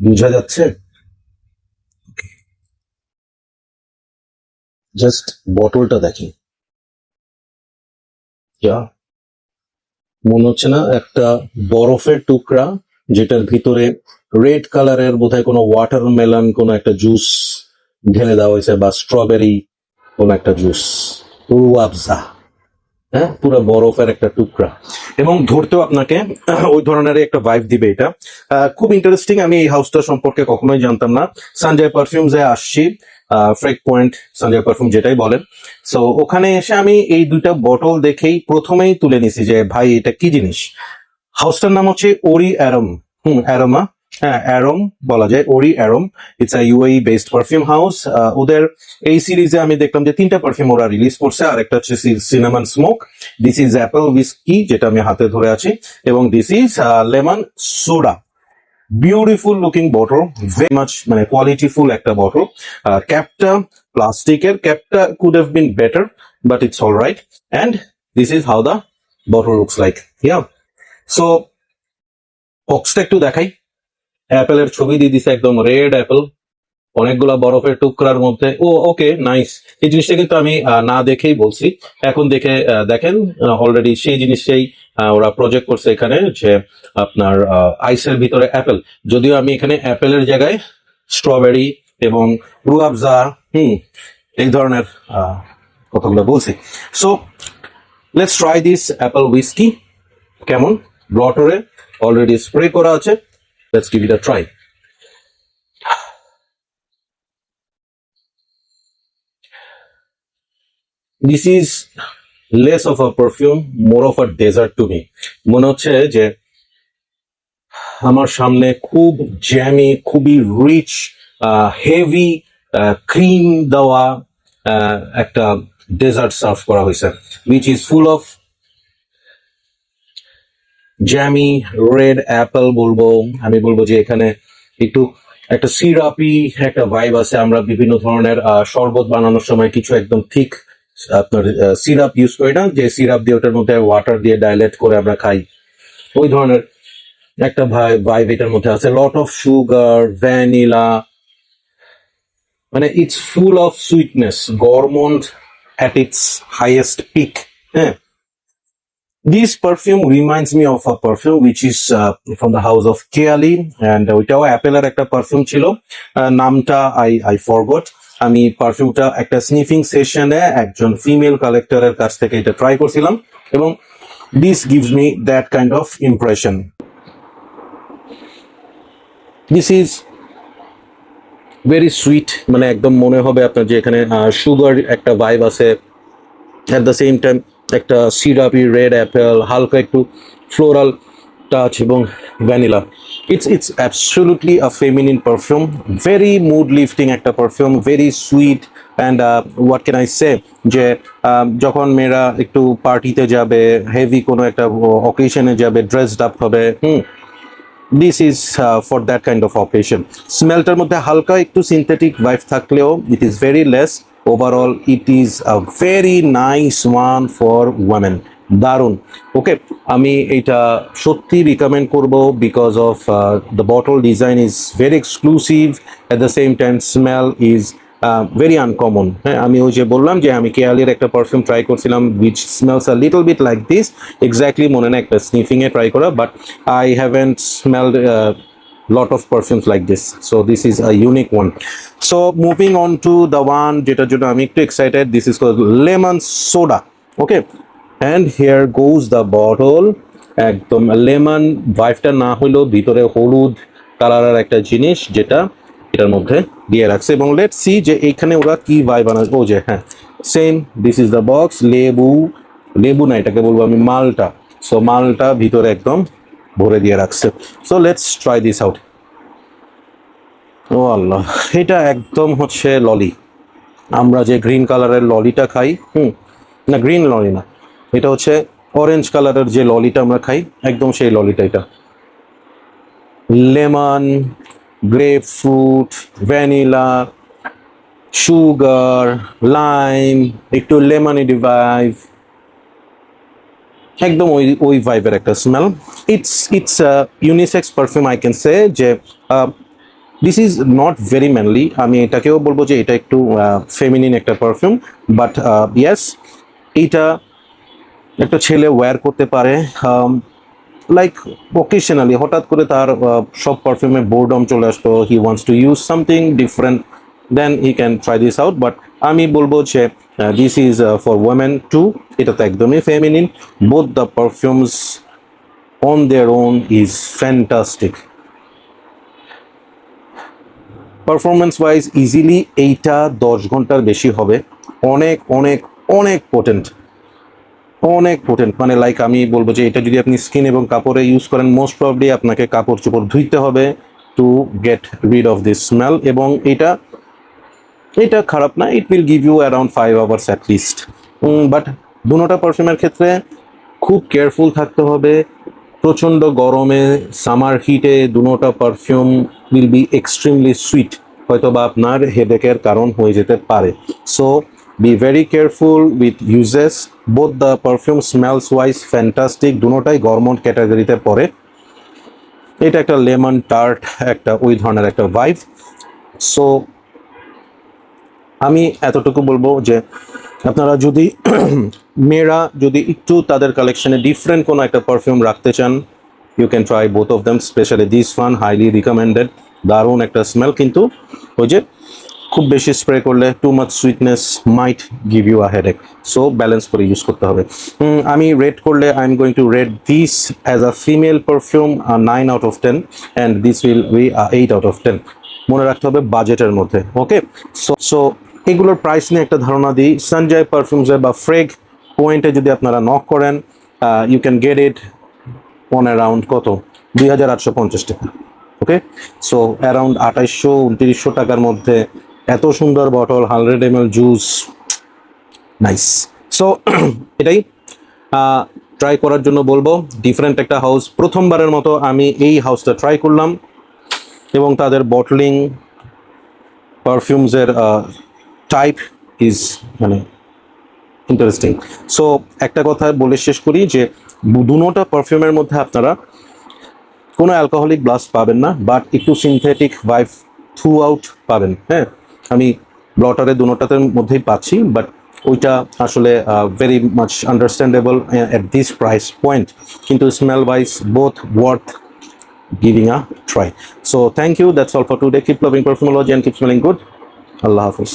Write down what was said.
বোঝা যাচ্ছে? জাস্ট বটলটা দেখি। যা মনে হচ্ছে না একটা বরফের টুকরা, যেটার ভিতরে রেড কালারের বোধহয় কোনো ওয়াটারমেলন কোনো একটা জুস ঢেলে দেওয়া হয়েছে, বা স্ট্রবেরি কোনো একটা জুস। রুয়াবজা। হ্যাঁ, পুরো বরফের একটা টুকরা, এবং ধরতেও আপনাকে ওই ধরনের একটা ভাইব দিবে এটা। খুব ইন্টারেস্টিং। আমি এই হাউসটা সম্পর্কে কখনোই জানতাম না। সঞ্জয় পারফিউমসে আসছি, ফ্রেক পয়েন্ট, সঞ্জয় পারফিউম যেটাই বলেন। সো ওখানে এসে আমি এই দুইটা বটল দেখেই প্রথমেই তুলে নিছি যে ভাই এটা কি জিনিস। হাউসটার নাম হচ্ছে ওরি অ্যারম। অ্যারোমা। হ্যাঁ, অ্যারোম বলা যায়, Ori aroma. It's a UAE based perfume house. ওদের এই সিরিজে আমি দেখলাম যে 3টা পারফিউম ওরা রিলিজ করছে, আর একটা হচ্ছে cinnamon smoke. This is apple whisky, যেটা আমি হাতে ধরে আছি, এবং this is lemon soda. Beautiful looking bottle, very much মানে কোয়ালিটিফুল একটা বটল। ক্যাপটা প্লাস্টিকের, ক্যাপটা could have been better, but it's all right. And this is how the bottle looks like. Yeah. So বক্সটা একটু দেখাই। অ্যাপেলের ছবি দিয়ে দিছে, একদম রেড অ্যাপেল, অনেকগুলা বরফের টুকরার মধ্যে। ও ওকে, নাইস। এই জিনিসটা কিন্তু আমি না দেখেই বলছি, এখন দেখে দেখেন অলরেডি সেই জিনিসটাই ওরা প্রজেক্ট করছে এখানে, যে আপনার আইসের ভিতরে অ্যাপেল। যদিও আমি এখানে অ্যাপেলের জায়গায় স্ট্রবেরি এবং রুয়াবজা এই ধরনের কথাগুলো বলছি। So let's try this apple whisky. কেমন? ব্লটরে অলরেডি স্প্রে করা আছে। Let's give it a try. This is less of a perfume, more of a dessert to me. মনে হচ্ছে যে আমার সামনে খুব জ্যামি, খুবই রিচ, হেভি ক্রিম দেওয়া একটা ডেজার্ট সার্ভ করা হয়েছে, which is full of Jamie red Apple. বলবো, আমি বলবো যে এখানে একটু একটা সিরাপি একটা ভাইব আছে। আমরা বিভিন্ন ধরনের শরবত বানানোর সময় কিছু একদম ঠিক আপনার সিরাপ ইউজ করি না, যে সিরাপ দিয়ে ওটার মধ্যে ওয়াটার দিয়ে ডাইলেট করে আমরা খাই, ওই ধরনের একটা ভাইব এটার মধ্যে আছে। লট অফ সুগার, ভ্যানিলা, মানে it's full of sweetness, gourmand at its highest peak. হ্যাঁ, this perfume reminds me of a perfume which is from the house of Keali, and ওইটাও অ্যাপেলের একটা পারফিউম ছিল, নামটা আই ফরগট। আমি পারফিউমটা একটা sniffing সেশনে একজন ফিমেল কালেক্টরের কাছ থেকে এটা ট্রাই করছিলাম, এবং this gives me that kind of impression. This is very sweet, মানে একদম মনে হবে আপনার যে এখানে সুগার একটা ভাইব আছে, অ্যাট দ্য সেম টাইম একটা সিরাপি রেড অ্যাপেল, হালকা একটু ফ্লোরাল টাচ, এবং vanilla. It's absolutely a feminine perfume, very mood lifting একটা perfume, very sweet. And what can I say, যে যখন মেয়েরা একটু পার্টিতে যাবে, হেভি কোনো একটা অকেশনে যাবে, ড্রেসড আপ হবে, this is for that kind of occasion. স্মেলটার মধ্যে হালকা একটু সিনথেটিক ভাইব থাকলেও it is very less. Overall it is a very nice one for women. দারুণ। ওকে, আমি এটা সত্যি রিকমেন্ড করব, because of the bottle design is very exclusive, at the same time smell is very uncommon. হ্যাঁ, আমি ওই যে বললাম যে আমি কেয়ালির একটা পারফিউম ট্রাই করছিলাম, which smells a little bit like this, exactly মনে না একটা স্নিফিংয়ে ট্রাই করা, but I haven't smelled lot of perfumes like this, so this is a unique one. So moving on to the one যেটার জন্য আমি একটু excited, this is called lemon soda. Okay, and here goes the bottle. একদম lemon ভাইবটা না হইলেও ভিতরে হলুদ কালারের একটা জিনিস, যেটা এটার মধ্যে দিয়ে রাখছে, এবং লেটস সি যে এইখানে ওরা কি ভাইব বানাচ্ছে। ও যে হ্যাঁ, same, this is the box. লেবু না, এটাকে বলবো আমি মালটা। সো মালটা ভিতরে একদম ভরে দিয়ে রাখছে। So let's try this out. ও আল্লাহ, এটা একদম হচ্ছে ললি। আমরা যে গ্রিন কালারের ললিটা খাই, না গ্রিন ললি না, এটা হচ্ছে অরেঞ্জ কালারের যে ললিটা আমরা খাই, একদম সেই ললিটা এটা। Lemon, grapefruit, vanilla, sugar, lime, একটু লেমনি ভাইব, একদম ওই ভাইবের একটা smell. It's unisex perfume, I can say, যে this is not very manly, আমি এটাকেও বলবো যে এটা একটু ফেমিনিন একটা পারফিউম, বাট ইয়েস এইটা একটা ছেলে ওয়্যার করতে পারে, লাইক অকেশনালি হঠাৎ করে তার সব পারফিউমে বোরডম চলে আসলো, he wants to use something different, then he can try this out. But আমি বলবো যে this is for women too, এটা তো একদমই feminine. Both the perfumes on their own is fantastic. Performance wise easily এইটা 10 ঘন্টার বেশি হবে, অনেক অনেক অনেক পোটেন্ট, অনেক পোটেন্ট। মানে লাইক আমি বলবো যে এটা যদি আপনি স্কিন এবং কাপড়ে ইউজ করেন, মোস্ট প্রবলি আপনাকে কাপড় চোপড় ধুইতে হবে to get rid of this smell. এবং এটা এটা খারাপ না, it will give you around 5 hours at least. But দুটোটা পারফিউমের ক্ষেত্রে খুব কেয়ারফুল থাকতে হবে। প্রচণ্ড গরমে, সামার হিটে দুটোটা perfume will be extremely sweet, হয়তো বা আপনার হেডেকের কারণ হয়ে যেতে পারে। So be very careful with uses. Both the perfume smells wise fantastic, দুটোটাই গরমন্ট ক্যাটাগরিতে পড়ে। এটা একটা লেমন টার্ট, একটা ওই ধরনের একটা ভাইব। সো আমি এতটুকু বলবো যে আপনারা যদি মেয়েরা যদি একটু তাদের কালেকশনে ডিফারেন্ট কোনো একটা পারফিউম রাখতে চান, you can try both of them, specially this one highly recommended. দারুণ একটা স্মেল, কিন্তু ওই যে খুব বেশি স্প্রে করলে too much sweetness might give you a headache. So balance করে ইউজ করতে হবে। আমি রেট করলে I am going to rate this as a female perfume 9/10, and this will be 8/10। মনে রাখতে হবে বাজেটের মধ্যে, ওকে? সো এগুলোর প্রাইস নিয়ে একটা ধারণা দিই। সঞ্জয় পারফিউমসে বা ফ্রেগ পয়েন্টে যদি আপনারা নক করেন, you can get it on around কত, 2,850 টাকা। ওকে, সো অ্যারাউন্ড 2,800-2,900 টাকার মধ্যে এত সুন্দর bottle, 100 ml juice, nice. So এটাই ট্রাই করার জন্য বলবো। ডিফারেন্ট একটা হাউস, প্রথমবারের মতো আমি এই হাউসটা ট্রাই করলাম, এবং তাদের বটলিং, পারফিউমসের টাইপ ইজ মানে ইন্টারেস্টিং। সো একটা কথা বলে শেষ করি যে দুটোটা পারফিউমের মধ্যে আপনারা কোনো অ্যালকোহলিক ব্লাস্ট পাবেন না, বাট একটু সিনথেটিক ভাইব থ্রু আউট পাবেন। হ্যাঁ, আমি ব্লটারে দুটোটার মধ্যেই পাচ্ছি, বাট ওইটা আসলে very much understandable at this price point, কিন্তু smell wise both worth giving a try. So thank you, that's all for today. Keep loving perfumology and keep smelling good. Allah Hafiz.